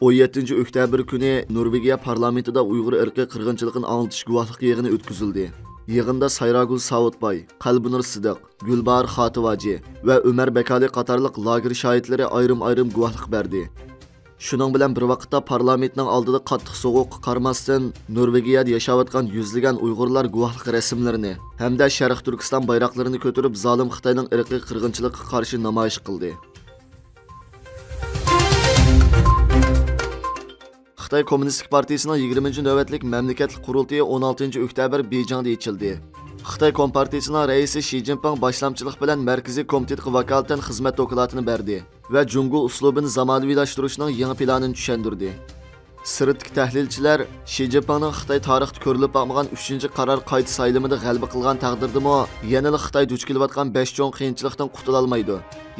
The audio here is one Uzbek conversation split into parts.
17 oktyabr kuni Norvegiya parlamentida Uyg'ur irqiy qirg'inchiligini anglatish guvohlik yig'ini o'tkazildi. Yig'inda Sayragul Savutbay, Qalbinur Sidiq, Gulbar Xativaji va Umar Bakali qatorliq lager shohidlari ayrim-ayrim guvohlik berdi. Shuning bilan bir vaqtda parlamentning oldida qattiq sovuq qarmasdan Norvegiyada yashayotgan yuzlagan Uyg'urlar guvohlik rasmlarini hamda Sharq Turkiston bayroqlarini ko'tarib zolim Xitoyning irqiy qirg'inchiligiga qarshi namoyish qildi. Xitoy Kommunistik Partiyasining 20. navbatlik mamlakatlik qurultiyi 16 oktyabr Beyjingda ochildi. Xitoy Kompartiyasining raisi Shi Jinping boshlamchilik bilan Markaziy komitetga vakolatan xizmat doklatiini berdi va Jungo uslubini zamonaviylashtirishning yangi planini tushundirdi. Sirtdagi tahlilchilar Shi Jinpingning Xitoy tarixida ko'rilib bo'lmagan 3-qaror qayta saylimida g'alaba qilgan taqdirdami, yana Xitoy duch kelayotgan 5 cho'ng qiyinchilikdan qutula olmaydi.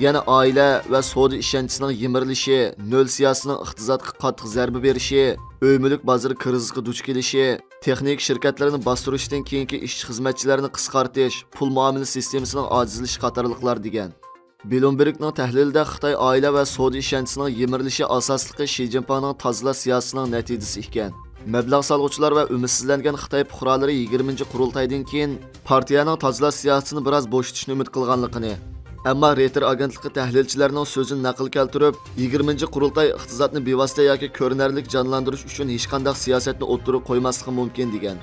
Yana oila va savdo ishonchining yimirilishi, nol siyosatining iqtisodga qattiq zarba berishi, uy-mulk bozori krizisiga duch kelishi, texnik shirkatlarni bostirishdan keyingi ishchi xizmatchilarni qisqartish, pul muomala sistemasining ojizlishi qatorliqlar degan. Bloombergning tahlilida Xitoy oila va savdo ishonchining yimirilishi asosligi Shi Jinpingning tozalash siyosatining natijasi ekan. Mablag' solg'uvchilar va umidsizlangan Xitoy fuqarolari 20-qurultaydan keyin partiyaning tozalash siyosatini biroz bo'shatishni umid qilganligini, ammo Reuters agentligi tahlilchilarining so'zini naql keltirib, 20-qurultay iqtisodni bevosita yoki ko'rinarli jonlantirish uchun hech qanday siyosatni o'ttirib qo'ymasligi mumkin degan.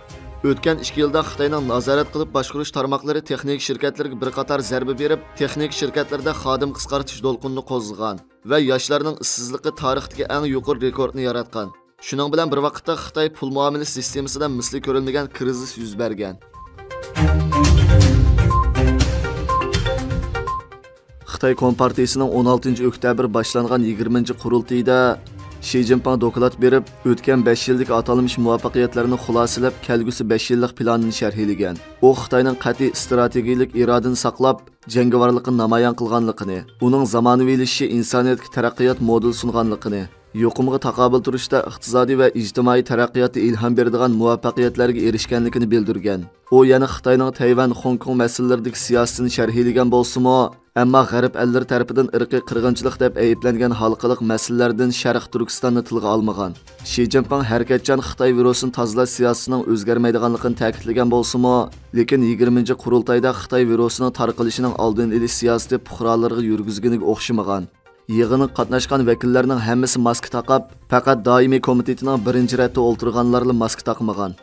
O'tgan 2 yilda Xitoyning nazorat qilib boshqarish tarmoqlari texnik shirkatlarga bir qator zarba berib, texnik shirkatlarda xodim qisqartish to'lqinini qo'zg'agan va yoshlarning ishsizligi tarixdagi eng yuqori rekordni yaratgan. Shuning bilan bir vaqtda Xitoy pul muomala sistemasida misli ko'rilmagan krizis yuz bergan. Xitoy Kompartiyasining 16 oktyabr boshlangan 20-qurultayida Shi Jinping doklad berib, o'tgan 5 yillik atalmış muvaffaqiyatlarini xulosalab, kelgusi 5 yillik planini sharhlagan. U Xitoyning qat'iy strategik irodani saqlab, jangovarlikni namoyon qilganligini, uning zamonaviylashishi insoniyatga taraqqiyot model sunganligini, yuqumga taqobil turishda iqtisodiy va ijtimoiy taraqqiyotga ilhom beradigan muvaffaqiyatlarga erishganligini bildirgan. U yana Xitoyning Tayvan, Hong Kong masalalaridagi siyosatini sharhlagan bo'lsa-mu, ammo g'arb ellari tarafidan irqiy qirg'inchilik deb ayiblangan xalqiliq masalalardan Sharq Turkistonni tilga olmagan. Shi Jinping harakatchan Xitoy virusini tozalash siyosatining o'zgarmaydiganligini ta'kidlagan bo'lsa-mu, lekin 20-qurultayda Xitoy virusining tarqalishining oldini olish siyosati fuqarolarga yurgizganiga o'xshamagan. Yig'inga qatnashgan vakillarning hammasi maska taqib, faqat doimiy komitetining birinchi ratda o'ltirganlarla maska taqmagan.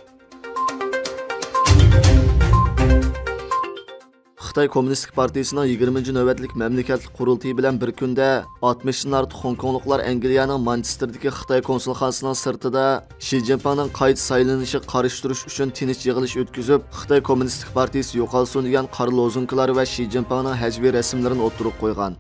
Xitoy Kommunistik Partiyasining 20-navbatlik mamlakatlik qurultiyi bilan bir kunda 60 dan ortiq Hongkongliklar Angliyaning Manchesterdagi Xitoy konsulxonasining sirtida Shi Jinpingning qayta saylanishi qarshi uchun tinch yig'ilish o'tkazib, Xitoy Kommunistik Partiyasi yo'qolsin degan qora lozunkalar va Shi Jinpingning hajviy rasmlarini o'ttirib qo'ygan.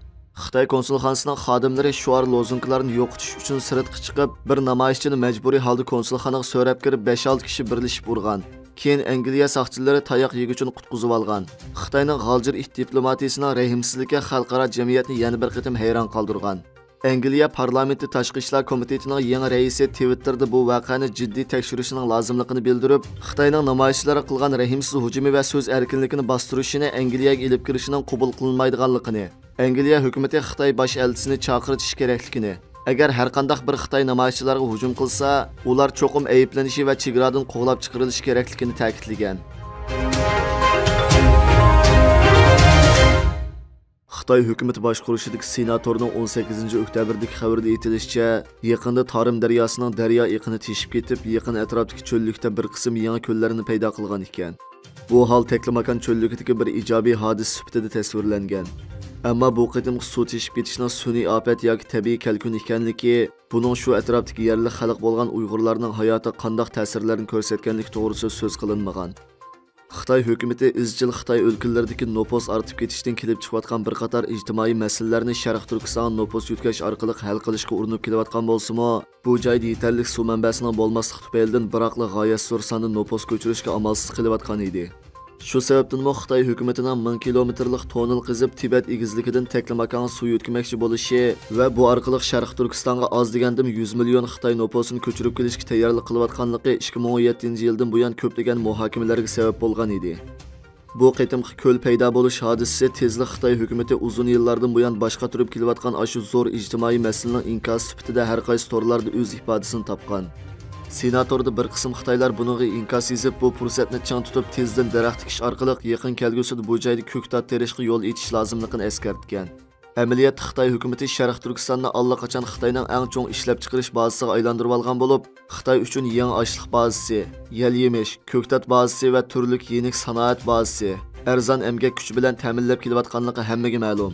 Xitoy konsulxonasining xodimlari shuar lozunkalarni yo'qotish uchun sirtga chiqib, bir namoyishchini majburiy holda konsulxonaga so'rab kirib 5-6 kishi birlashib urgan. Keyin Angliya saqchilari tayoq yeguchini qutqizib olgan. Xitoyning g'aljir it diplomatiyasining rahimsizligi xalqaro jamiyatni yana bir qatim hayron qoldirgan. Angliya parlamenti tashqi ishlar komitetining yangi raisi Twitterda bu voqeani jiddiy tekshirishning lozimligini bildirib, Xitoyning namoyishchilarga qilgan rahimsiz hujumi va so'z erkinligini bostirishini Angliyaga ilib kirishining qabul qilinmaydiganligini, Angliya hukumati Xitoy bosh elchisini chaqirtish kerakligini, agar har qanday bir Xitoy namoyishchilarga hujum qilsa, ular cho'qim ayblanishi va chegaradan qo'g'lab chiqarilishi kerakligini ta'kidlagan. Xitoy hukumati boshqarishidagi senatorning 18 oktyabrdagi xabarda aytilishicha, yaqinda Tarim daryosining daryo iqini teshib ketib, yaqin atrofdagi cho'llikda bir qism yangi ko'llarni paydo qilgan ekan. Bu hol Teklimakan cho'lligidagi bir ijobiy hodisa sifatida tasvirlangan. Ammo bu qitimki suv teshib ketishning sun'iy ofat yoki tabiiy kelkun ekanligi, buning shu atrofdagi yerli xalq bo'lgan Uyg'urlarning hayoti qanday ta'sirlarni ko'rsatganligi to'g'risida so'z qilinmagan. Xitoy hukumati izchil Xitoy o'lkalaridagi nopos ortib ketishdan kelib chiqayotgan bir qator ijtimoiy masalalarni Sharq Turkiston nopos yutkash orqali hal qilishga urinib kelayotgan bo'lsa-mu, bu joyda yetarli suv manbasining bo'lmasligi tufaylidan biroqli g'oyat zo'r sonda nopos ko'chirishga amalsiz qilayotgan edi. Shu sababdan Xitoy hukumatining 1000 kilometrlik tonel qizib Tibet egizligidan Teklimakan suv yutkamoqchi bo'lishi va bu orqali Sharq Turkistonga oz degandim 100 million Xitoy noposini ko'chirib kelishga tayyorlik qilayotganligi 2017-yildan buyon ko'plagan muhokamalarga sabab bo'lgan edi. Bu qitimqi ko'l paydo bo'lish hodisasi tezlik Xitoy hukumatı uzun yillardan buyon boshqa turib kelayotgan ashu zo'r ijtimoiy masalaning inkosi sifatida har qaysi torlarda o'z ifodasini topgan. Senatorda bir qism Xitoylar buningga inkos yozib, bu fursatni chang tutib tezdan daraxt tikish orqali yaqin kelgusida bu joyda ko'ktat terishga yo'l etish lozimligini eskartgan. Amaliyat Xitoy hukumatı Sharq Turkistonni allaqachon Xitoyning eng chong ishlab chiqarish bazasiga aylantirib olgan bo'lib, Xitoy uchun yangi ashliq bazasi, yel yemish, ko'ktat bazasi va turlik yenik sanoat bazasi arzon emgak kuchi bilan ta'minlab kelayotganligi hammaga ma'lum.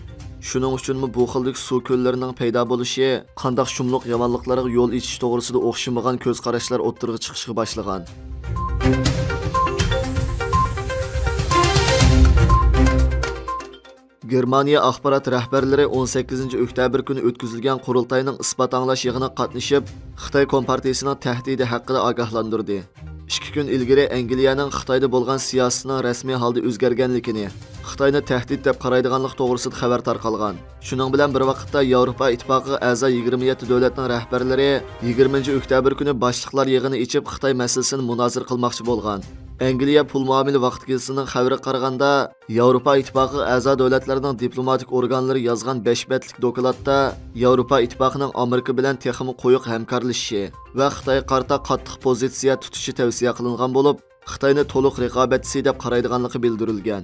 Shuning uchunmi bu xildek suv ko'llarining paydo bo'lishi, qandoq shumliq yomonliklarga yo'l etish to'g'risida o'xshamagan ko'z qarashlar o'ttirg'i chiqishga boshlagan. Germaniya axborot rahbarlari 18-oktyabr kuni o'tkazilgan qurultayning isbot anglash yig'inida qatnashib, Xitoy kompartiyasining tahdidi haqida ogohlantirdi. 2 kun ilgari Angliyaning Xitoyda bo'lgan siyosatining rasmiy holda o'zgarganligini, Xitoyni tahdid deb qaraydiganlik to'g'risida xabar tarqalgan. Shuning bilan bir vaqtda Yevropa ittifoqiga a'zo 27 davlatning rahbarlari 20-oktyabr kuni boshliqlar yig'ini ichib Xitoy masalasini munozir qilmoqchi bo'lgan. Angliya pul muomala vaqtgisining xabariga qaraganda, Yevropa ittifoqi a'zo davlatlarining diplomatik organlari yozgan 5 betlik dokladda Yevropa ittifoqining Amerika bilan texmi qo'yiq hamkorlashishi va Xitoy qarta qattiq pozitsiya tutishi tavsiya qilingan bo'lib, Xitoyni to'liq raqobatchi deb qaraydiganligi bildirilgan.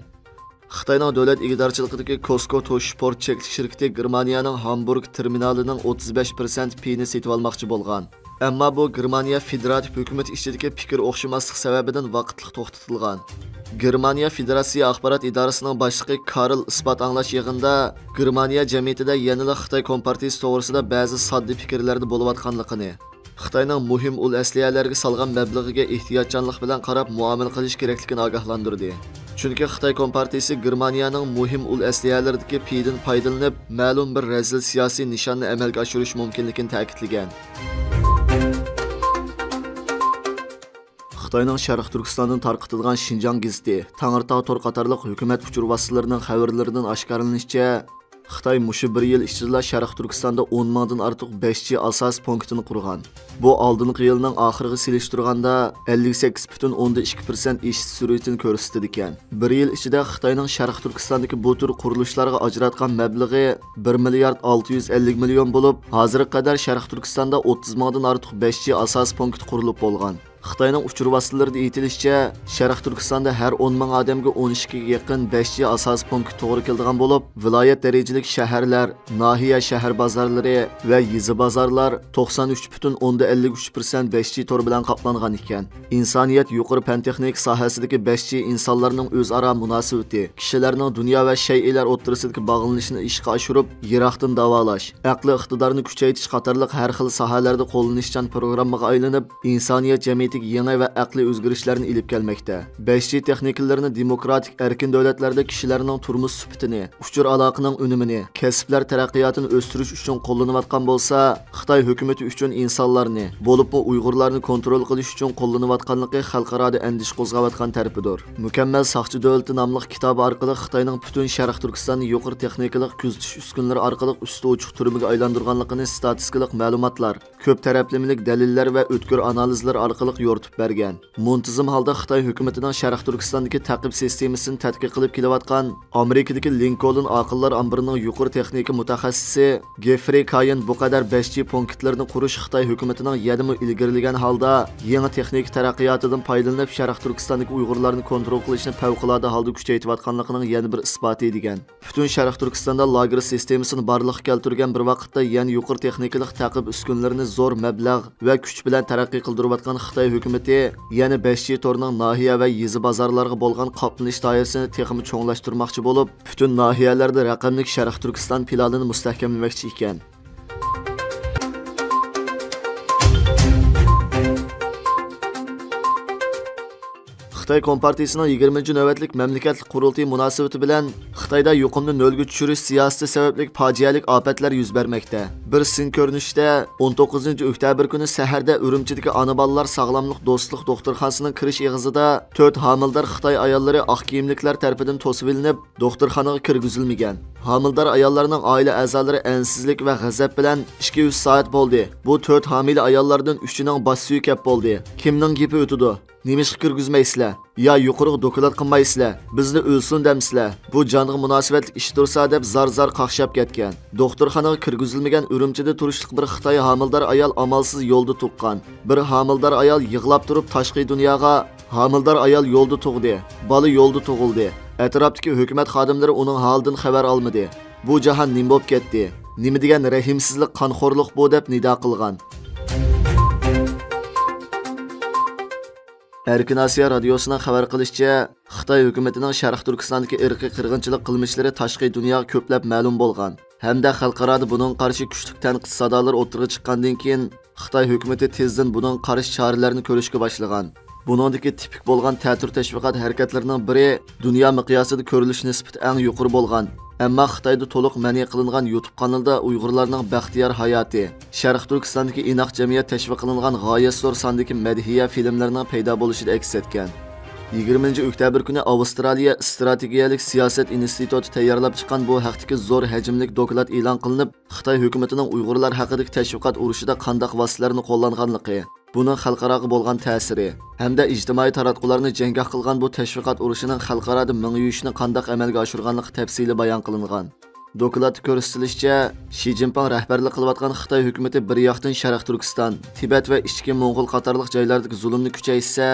Xitoyning davlat ig'dorchiligidagi Costco Toshport cheklik shirkati Germaniyaning Hamburg terminalining 35% payini setib olmoqchi bo'lgan. Ammo bu Germaniya federativ hukumat ishidagi fikr o'xshamaslik sababidan vaqtliq to'xtatilgan. Germaniya Federatsiya axborot idorasining boshlig'i Karl isbot anglash yig'inida Germaniya jamiyatida yanada Xitoy kompartiyasi to'g'risida ba'zi sodda fikrlarda bo'layotganligini, Xitoyning muhim ul asliyalarga solgan mablag'iga ehtiyotchanlik bilan qarab muomala qilish kerakligini ogohlantirdi. Chunki Xitoy kompartiyasi Germaniyaning muhim ul asliyalaridagi paydan foydalanib, ma'lum bir razil siyosiy nishonni amalga oshirish mumkinligini ta'kidlagan. Xitoyning Sharq Turkistondan tarqatilgan Xinjiang gazeti, Tangirtog' tor qatorliq hukumat uchur vositalarining xabarlaridan oshkorlanishicha, Xitoy mushu bir yil ichida Sharq Turkistonda 10 mingdan ortiq 5chi asos punktini qurgan. Bu oldingi yilning oxiriga selishtirganda 58,2% ish sur'atini ko'rsatdi ekan. Bir yil ichida Xitoyning Sharq Turkistondagi bu tur qurilishlarga ajratgan mablag'i 1 milliard 650 million bo'lib, hozirga qadar Sharq Turkistonda 30 mingdan ortiq 5chi asos punkt qurilib bo'lgan. Xitoyning uchur vositalarida aytilishicha, Sharq Turkistonda har 10 ming odamga 12 ga yaqin 5chi asos punkt to'g'ri keladigan bo'lib, viloyat darajalik shaharlar, nahiya shahar bozorlari va yezi bozorlar 93,53% 5chi tor bilan qoplangan ekan. Insoniyat yuqori fan texnik sohasidagi 5chi insonlarning o'zaro munosabati, kishilarning dunyo va shay'lar o'ttirisidagi bog'lanishini ishga oshirib, yiroqdan davolash, aqli iqtidorni kuchaytirish qatorliq har xil sohalarda qo'llanishchan programmaga aylanib, insoniyat jamiyati yangi va aqliy o'zgarishlarni ilib kelmoqda. 5chi texnikalarni demokratik erkin davlatlarda kishilarning turmush sifatini, uchur aloqaning unumini, kasblar taraqqiyotini o'stirish uchun qo'llanayotgan bo'lsa, Xitoy hukumatı uchun insonlarni, bo'libmi Uyg'urlarni kontrol qilish uchun qo'llanayotganligi xalqaro andish qo'zg'ayotgan tarafidir. Mukammal soqchi davlati nomli kitobi orqali Xitoyning butun Sharq Turkistonni yuqori texnikalik kuzatish uskunalari orqali usti ochiq turmaga aylantirganligini statistikalik ma'lumotlar, ko'p taraflamalik dalillar va o'tkir analizlar orqali yo'ritib bergan. Muntazam holda Xitoy hukumatining Sharq Turkistondagi ta'qib sistemasini tadqiq qilib kelayotgan Amerikadagi Lincoln aqllar ambirining yuqori texnika mutaxassisi Jeffrey Kayin bu qadar 5chi punktlarni qurish Xitoy hukumatining yadimi ilgirlagan holda yangi texnik taraqqiyotidan foydalanib Sharq Turkistondagi Uyg'urlarni kontrol qilishni favqulodda holda kuchaytirayotganligining yana bir isboti degan. Butun Sharq Turkistonda lager sistemasini barliqqa keltirgan bir vaqtda yana yuqori texnikalik ta'qib uskunalarini zo'r mablag' va kuch bilan taraqqiy qildirayotgan Xitoy hukumati yana 5chi torning nahiya va yezi bozorlarga bo'lgan qoplanish doirasini texmi cho'nglashtirmoqchi bo'lib, butun nahiyalarda raqamlik Sharq Turkiston planini mustahkamlamoqchi ekan. Xitoy kompartiyasining 20-navbatlik mamlakatlik qurultiyi munosabati bilan Xitoyda yuqumni nolga tushirish siyosati sababli fojialik ofatlar yuz bermoqda. Bir sin ko'rinishda 19-oktyabr kuni saharda Urumchidagi ona bolalar sog'lomlik do'stlik doktorxonasining kirish eg'izida 4 homildor Xitoy ayollari oq kiyimliklar tarafidan to'sib ilinib, doktorxonaga kirgizilmagan. Homildor ayollarning oila a'zolari ansizlik va g'azab bilan 200 soat bo'ldi. Bu 4 homila ayollardan 3ining bosh suyi kap bo'ldi. Kimning gapi o'tidi? Nima kirgizmaysizlar? Ya yuqoriga doklad qilmaysizlar, bizni o'lsin demsizlar. Bu jonga munosabatli ish tursa deb zar qaqshab ketgan. Doktorxonaga kirgizilmagan Urumchida turishlik bir Xitoy homildor ayol amalsiz yo'lda tuqqan. Bir homildor ayol yig'lab turib tashqi dunyoga homildor ayol yo'lda tug'di. Bola yo'lda tug'ildi. Atrofdagi hukumat xodimlari uning holidan xabar olmadi. Bu jahon nim bo'lib ketdi. Nima degan rahimsizlik, qonxo'rlik bu deb nido qilgan. Erkin Asiya radiosining xabar qilishicha, Xitoy hukumatining Sharq Turkistondagi irqiy qirg'inchilik qilmishlari tashqi dunyoga ko'plab ma'lum bo'lgan. Hamda xalqaroda buning qarshi kuchli tanqid sadolar o'tirg'i chiqqandan keyin Xitoy hukumati tezdan buning qarshi choralarini ko'rishga boshlagan. Buningdagi tipik bo'lgan ta'tir tashviqot harakatlarining biri dunyo miqyosida ko'rilish nisbati eng yuqori bo'lgan. Ammo Xitoyda to'liq ma'ni qilingan YouTube kanalida Uyg'urlarning baxtiyor hayoti, Sharq Turkistondagi inoq jamiyat tashviq qilingan g'oyat zo'r sondagi madhiya filmlarining paydo bo'lishida aks etgan. 20 oktyabr kuni Avstraliya strategiyalik siyosat instituti tayyorlab chiqqan bu haqdagi zo'r hajmlik doklad e'lon qilinib, Xitoy hukumatining Uyg'urlar haqidagi tashviqot urushida qanday vositalarni qo'llanganligi, buning xalqaroga bo'lgan ta'siri hamda ijtimoiy taratqularni janggoh qilgan bu tashviqot urushining xalqaroda ming'yushni qanday amalga oshirganligi tafsili bayon qilingan. Dokladda ko'rsatilishicha, Shi Jinping rahbarlik qilayotgan Xitoy hukumati bir yoqdan Sharq Turkiston, Tibet va ichki Mo'ng'ul qatorliq joylardagi zulmni kuchaytirsa,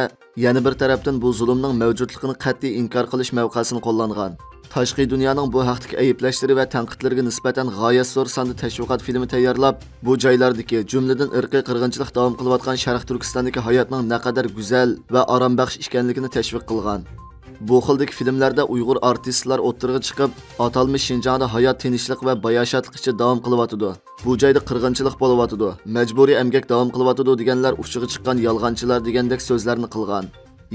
yana bir tarafdan bu zulmning mavjudligini qat'iy inkor qilish mavqesini qo'llangan. Tashqi dunyoning bu haqdagi ayblashlari va tanqidlariga nisbatan g'oyat zo'r sonda tashviqot filmi tayyorlab, bu joylardagi, jumladan irqiy qirg'inchilik davom qilayotgan Sharq Turkistondagi hayotning naqadar go'zal va orombaxsh ekanligini tashviq qilgan. Bu xildagi filmlarda Uyg'ur artistlar o'ttirg'i chiqib, atalmish Shinjongda hayot tinchlik va bayoshatlik ichida davom qilyotidi. Bu joyda qirg'inchilik bo'lyotidi, majburiy emgak davom qilyotidi deganlar uchiga chiqqan yolg'onchilar degandek so'zlarni qilgan.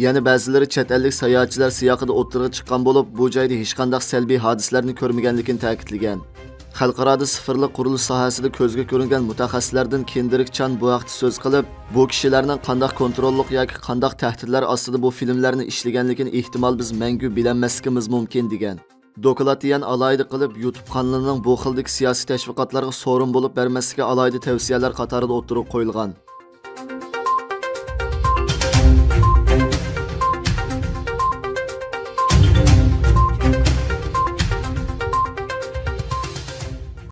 Yana ba'zilari chet ellik sayohatchilar siyoqida o'ttirg'i chiqqan bo'lib, bu joyda hech qanday salbiy hodisalarni ko'rmaganligini ta'kidlagan. Xalqaroda sifirli qurilish sohasida ko'zga ko'ringan mutaxassislardan Kendrick Chan bu haqda so'z qilib, bu kishilarning qanday kontrollik yoki qanday tahdidlar ostida bu filmlarni ishlaganligini ehtimol biz mangu bilinmasligimiz mumkin degan. Doklatiyan alayda qilib YouTube kanalining bu xildagi siyosiy tashviqotlarga so'rin bo'lib bermasligi alayda tavsiyalar qatorida o'tirib qo'yilgan.